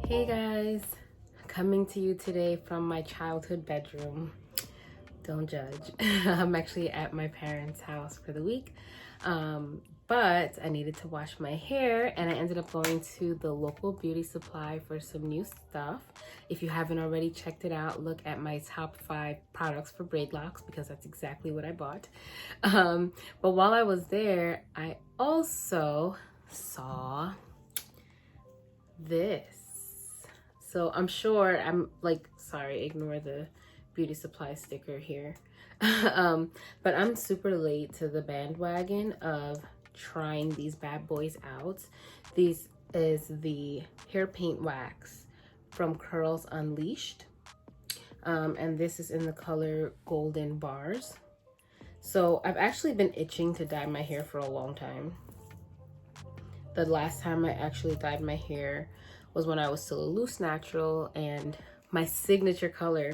Hey guys, coming to you today from my childhood bedroom. Don't judge. I'm actually at my parents' house for the week, but I needed to wash my hair and I ended up going to the local beauty supply for some new stuff. If you haven't already checked it out, look at my top 5 products for braidlocs because that's exactly what I bought. But while I was there, I also saw this. So I'm sure sorry, ignore the beauty supply sticker here. But I'm super late to the bandwagon of trying these bad boys out. This is the hair paint wax from Curls Unleashed. And this is in the color Golden Bars. So I've actually been itching to dye my hair for a long time. The last time I actually dyed my hair was when I was still a loose natural, and my signature color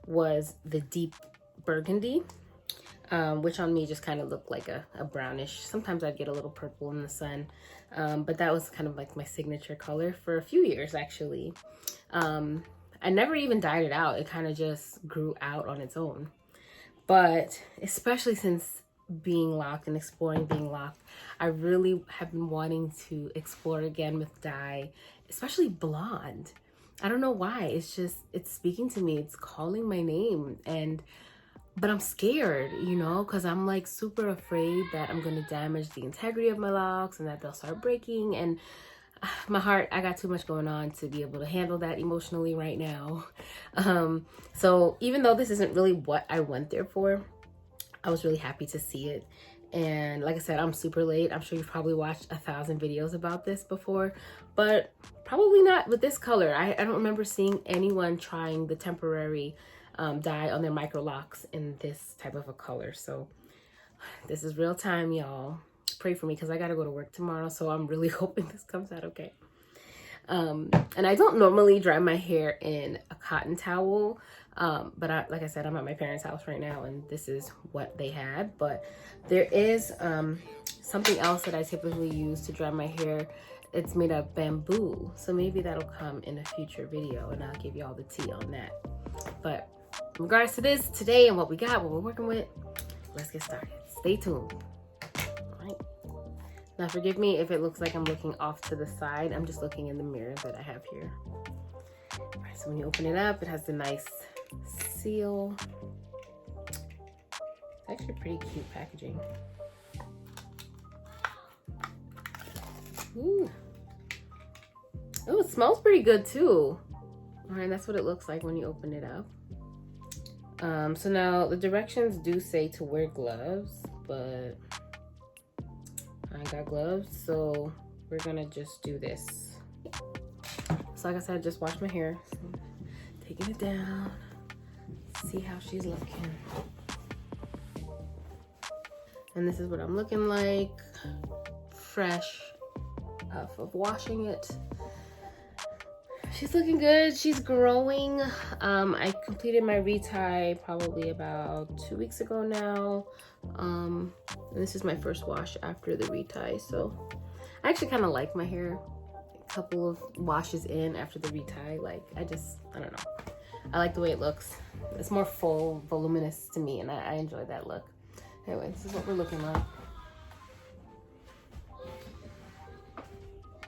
was the deep burgundy, which on me just kind of looked like a brownish. Sometimes I'd get a little purple in the sun, but that was kind of like my signature color for a few years actually. I never even dyed it out. It kind of just grew out on its own. But especially since being locked and exploring being locked, I really have been wanting to explore again with dye, especially blonde. I don't know why. It's speaking to me. It's calling my name. But I'm scared, you know, because I'm like super afraid that I'm going to damage the integrity of my locks and that they'll start breaking. And my heart, I got too much going on to be able to handle that emotionally right now. So even though this isn't really what I went there for, I was really happy to see it. And like I said, I'm super late. I'm sure you've probably watched 1,000 videos about this before, but probably not with this color. I don't remember seeing anyone trying the temporary dye on their Microlocs in this type of a color. So this is real time, y'all. Pray for me because I got to go to work tomorrow. So I'm really hoping this comes out okay. And I don't normally dry my hair in a cotton towel. But like I said, I'm at my parents' house right now and this is what they had. But there is something else that I typically use to dry my hair. It's made of bamboo. So maybe that'll come in a future video and I'll give you all the tea on that. But in regards to this today and what we got, what we're working with, let's get started. Stay tuned. All right. Now forgive me if it looks like I'm looking off to the side. I'm just looking in the mirror that I have here. All right, so when you open it up, it has the nice seal. It's actually pretty cute packaging. Ooh. Oh, it smells pretty good too. All right, that's what it looks like when you open it up. So now the directions do say to wear gloves, but I ain't got gloves, so we're gonna just do this. So like I said, I just washed my hair. So taking it down, see how she's looking. And this is what I'm looking like, fresh off of washing it. She's looking good. She's growing. I completed my retie probably about 2 weeks ago now. And this is my first wash after the retie. So I actually kind of like my hair. A couple of washes in after the retie. I don't know. I like the way it looks. It's more full, voluminous to me, and I enjoy that look. Anyway, this is what we're looking like.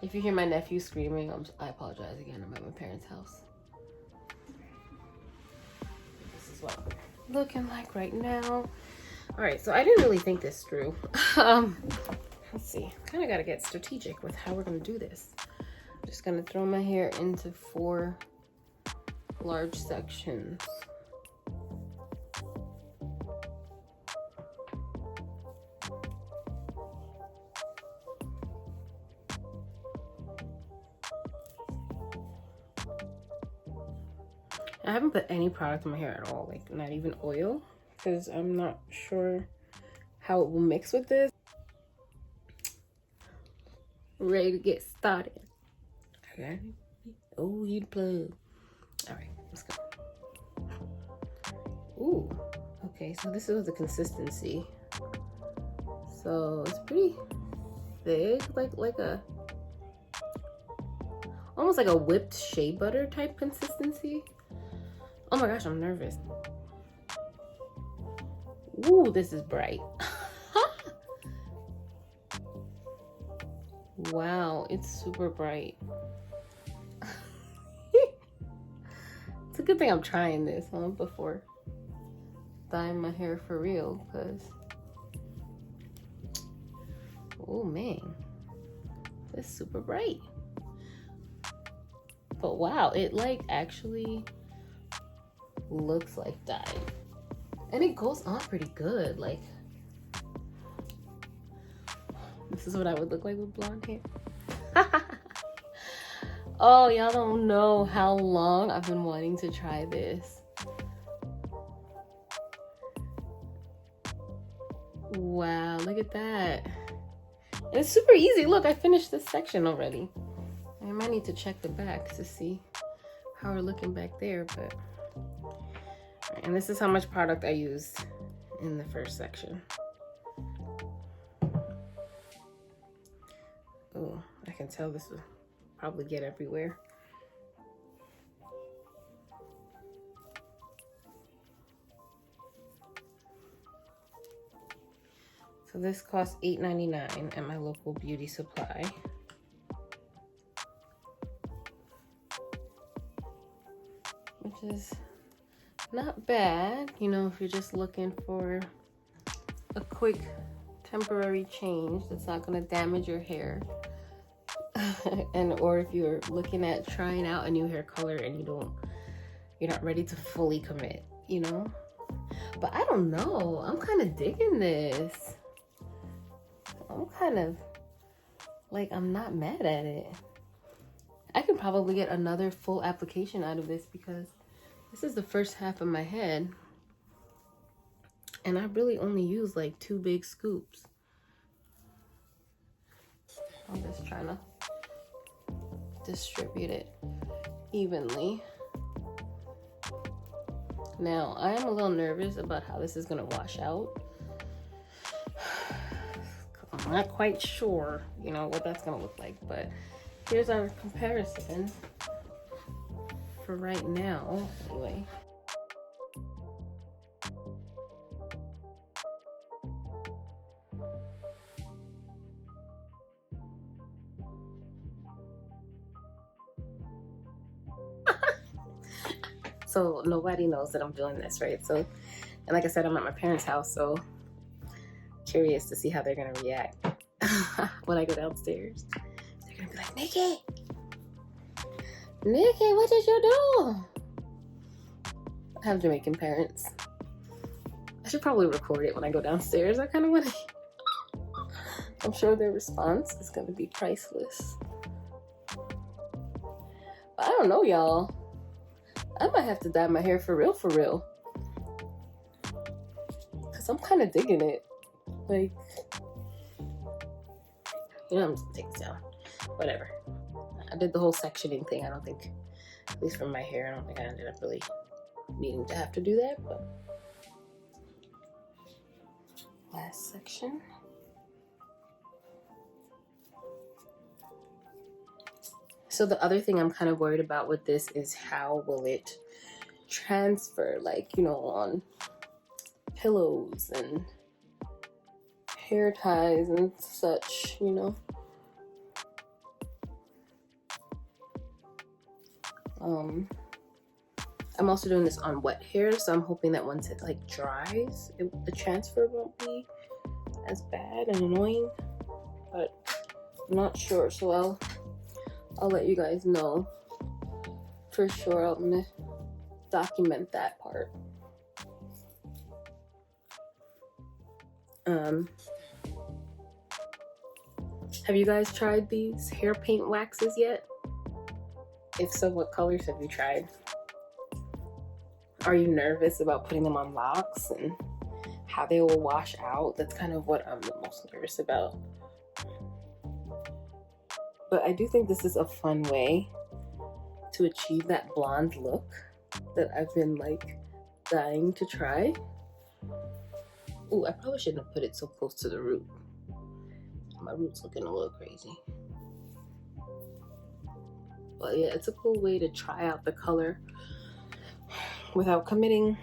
If you hear my nephew screaming, I apologize again. I'm at my parents' house. This is what we're looking like right now. All right, so I didn't really think this through. Let's see. Kind of got to get strategic with how we're going to do this. I'm just going to throw my hair into 4 large sections. I haven't put any product in my hair at all, like not even oil, because I'm not sure how it will mix with this. Ready to get started. Okay. Oh, you plug. All right, let's go. Ooh, okay, so this is the consistency. So it's pretty thick, like a almost like a whipped shea butter type consistency. Oh my gosh, I'm nervous. Ooh, this is bright. Wow, it's super bright. It's a good thing I'm trying this before dyeing my hair for real, because oh man, it's super bright. But wow, it like actually looks like dye, and it goes on pretty good. Like, this is what I would look like with blonde hair. Oh, y'all don't know how long I've been wanting to try this. Wow, look at that. And it's super easy. Look, I finished this section already. I might need to check the back to see how we're looking back there, but... And this is how much product I used in the first section. Oh, I can tell this will probably get everywhere. So this costs $8.99 at my local beauty supply. Which is not bad, you know, if you're just looking for a quick temporary change that's not going to damage your hair. And or if you're looking at trying out a new hair color and you're not ready to fully commit, you know. But I don't know, I'm kind of digging this. I'm kind of like, I'm not mad at it. I can probably get another full application out of this because this is the first half of my head and I really only use like 2 big scoops. I'm just trying to distribute it evenly. Now, I am a little nervous about how this is gonna wash out. I'm not quite sure, you know, what that's gonna look like, but here's our comparison for right now, anyway. So nobody knows that I'm doing this, right? So, and like I said, I'm at my parents' house, so curious to see how they're gonna react when I go downstairs. They're gonna be like, Nikki, what did you do? I have Jamaican parents. I should probably record it when I go downstairs. I kind of want to. I'm sure their response is gonna be priceless. But I don't know, y'all. I might have to dye my hair for real. Cause I'm kind of digging it. Like, you know, I'm just gonna take this down. Whatever. I did the whole sectioning thing. I don't think, at least for my hair, I don't think I ended up really needing to have to do that, but. Last section. So the other thing I'm kind of worried about with this is how will it transfer, like, you know, on pillows and hair ties and such, you know. I'm also doing this on wet hair, so I'm hoping that once it like dries, the transfer won't be as bad and annoying, but I'm not sure, so I'll let you guys know for sure. I'm gonna document that part. Have you guys tried these hair paint waxes yet? If so, what colors have you tried? Are you nervous about putting them on locks and how they will wash out? That's kind of what I'm the most nervous about. But I do think this is a fun way to achieve that blonde look that I've been like dying to try. Ooh, I probably shouldn't have put it so close to the root. My root's looking a little crazy. But yeah, it's a cool way to try out the color without committing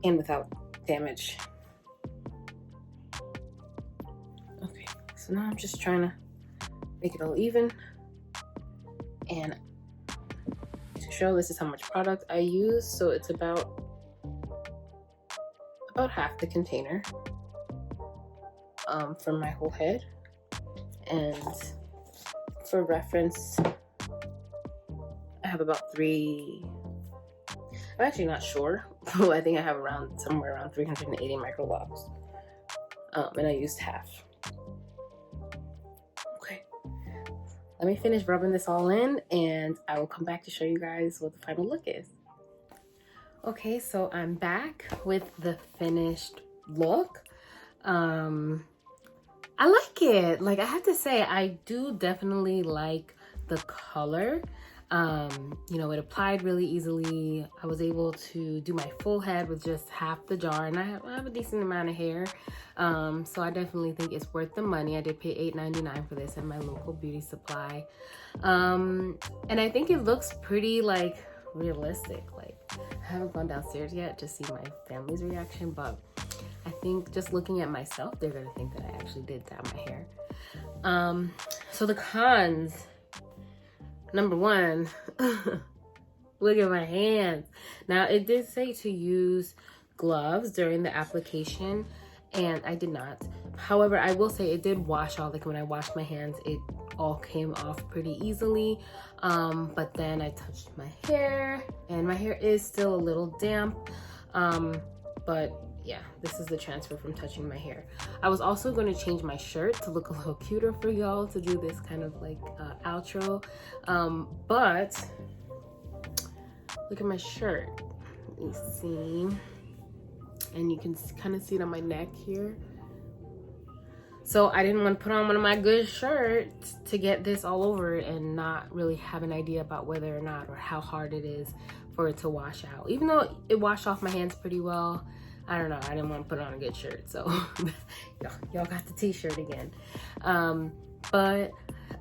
and without damage. Okay, so now I'm just trying to make it all even. And to show, this is how much product I use. So it's about half the container for my whole head. And for reference, I have about 3, I'm actually not sure, but I think I have somewhere around 380 Microlocs. And I used half. Okay, let me finish rubbing this all in and I will come back to show you guys what the final look is. Okay, so I'm back with the finished look. I like it. Like, I have to say, I do definitely like the color. You know, it applied really easily. I was able to do my full head with just half the jar, and I have a decent amount of hair. So I definitely think it's worth the money. I did pay $8.99 for this at my local beauty supply. And I think it looks pretty, like, realistic. Like, I haven't gone downstairs yet to see my family's reaction, but I think just looking at myself, they're gonna think that I actually did dye my hair. So the cons, number one, look at my hands. Now, it did say to use gloves during the application, and I did not. However, I will say it did wash off. Like, when I washed my hands, it all came off pretty easily. But then I touched my hair, and my hair is still a little damp. But yeah, this is the transfer from touching my hair. I was also going to change my shirt to look a little cuter for y'all, to do this kind of like outro. But look at my shirt. Let me see. And you can kind of see it on my neck here. So I didn't want to put on one of my good shirts to get this all over it and not really have an idea about whether or not, or how hard it is for it to wash out. Even though it washed off my hands pretty well, I don't know, I didn't want to put on a good shirt. So y'all got the t-shirt again. But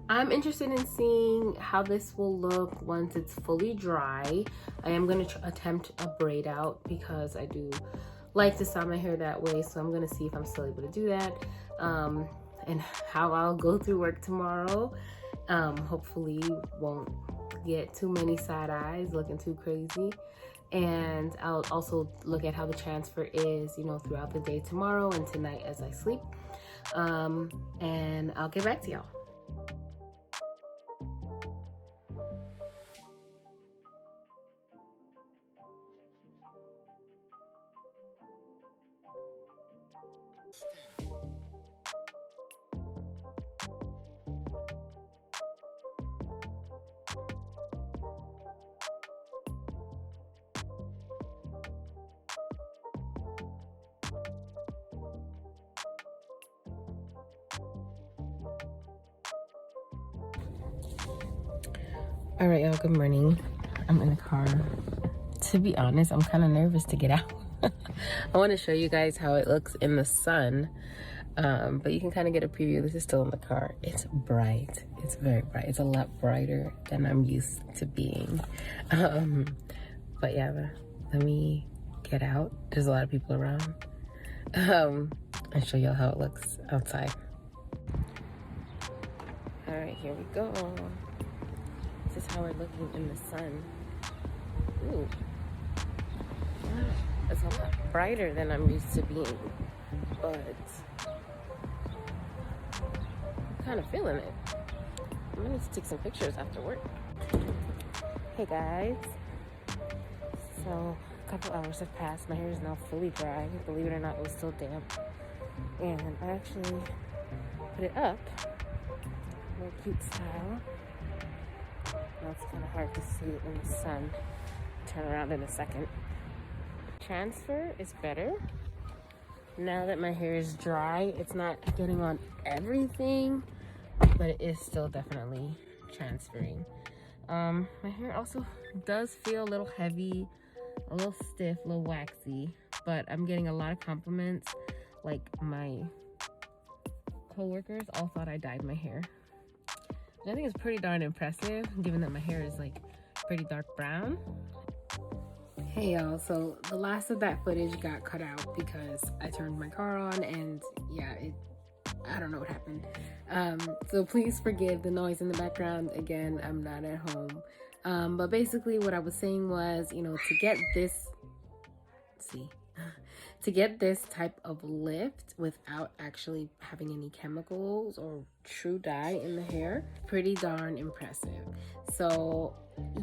I'm interested in seeing how this will look once it's fully dry. I am going to attempt a braid out because I do like to style my hair that way. So I'm going to see if I'm still able to do that. And how I'll go through work tomorrow. Hopefully won't get too many side eyes, looking too crazy. And I'll also look at how the transfer is, you know, throughout the day tomorrow and tonight as I sleep. And I'll get back to y'all. All right, y'all, good morning. I'm in the car. To be honest, I'm kind of nervous to get out. I want to show you guys how it looks in the sun, but you can kind of get a preview. This is still in the car. It's bright. It's very bright. It's a lot brighter than I'm used to being. But yeah, let me get out. There's a lot of people around. And show y'all how it looks outside. All right, here we go. This is how we're looking in the sun. Ooh. It's a lot brighter than I'm used to being, but I'm kind of feeling it. I'm gonna take some pictures after work. Hey guys. So a couple hours have passed. My hair is now fully dry. Believe it or not, it was still damp. And I actually put it up. More cute style. Now it's kind of hard to see it in the sun. Turn around in a second. Transfer is better. Now that my hair is dry, it's not getting on everything, but it is still definitely transferring. My hair also does feel a little heavy, a little stiff, a little waxy, but I'm getting a lot of compliments. Like, my coworkers all thought I dyed my hair. And I think it's pretty darn impressive given that my hair is like pretty dark brown. Hey y'all, so the last of that footage got cut out because I turned my car on and yeah, I don't know what happened. So please forgive the noise in the background. Again, I'm not at home. But basically what I was saying was, you know, to get this type of lift without actually having any chemicals or true dye in the hair, pretty darn impressive. So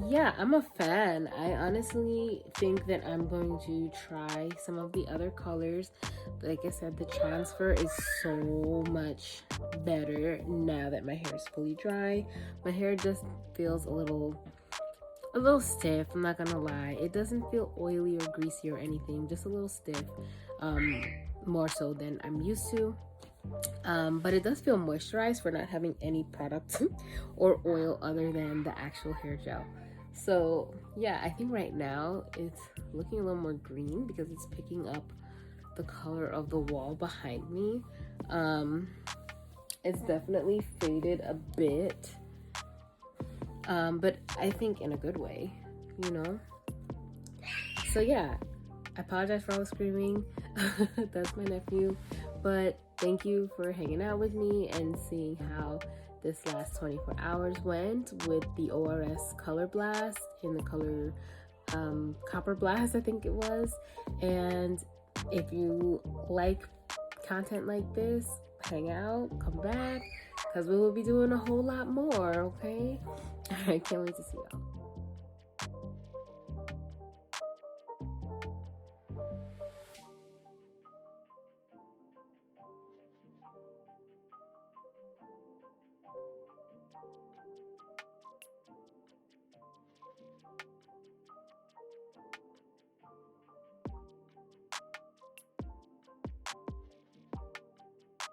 yeah, I'm a fan. I honestly think that I'm going to try some of the other colors. Like I said, the transfer is so much better now that my hair is fully dry. My hair just feels a little stiff, I'm not gonna lie. It doesn't feel oily or greasy or anything, just a little stiff, more so than I'm used to. But it does feel moisturized for not having any product or oil other than the actual hair gel. So yeah, I think right now it's looking a little more green because it's picking up the color of the wall behind me. It's definitely faded a bit. But I think in a good way, you know? So yeah, I apologize for all the screaming. That's my nephew. But thank you for hanging out with me and seeing how this last 24 hours went with the ORS color blast in the color copper blast, I think it was. And if you like content like this, hang out, come back, because we will be doing a whole lot more, okay? I can't wait to see y'all.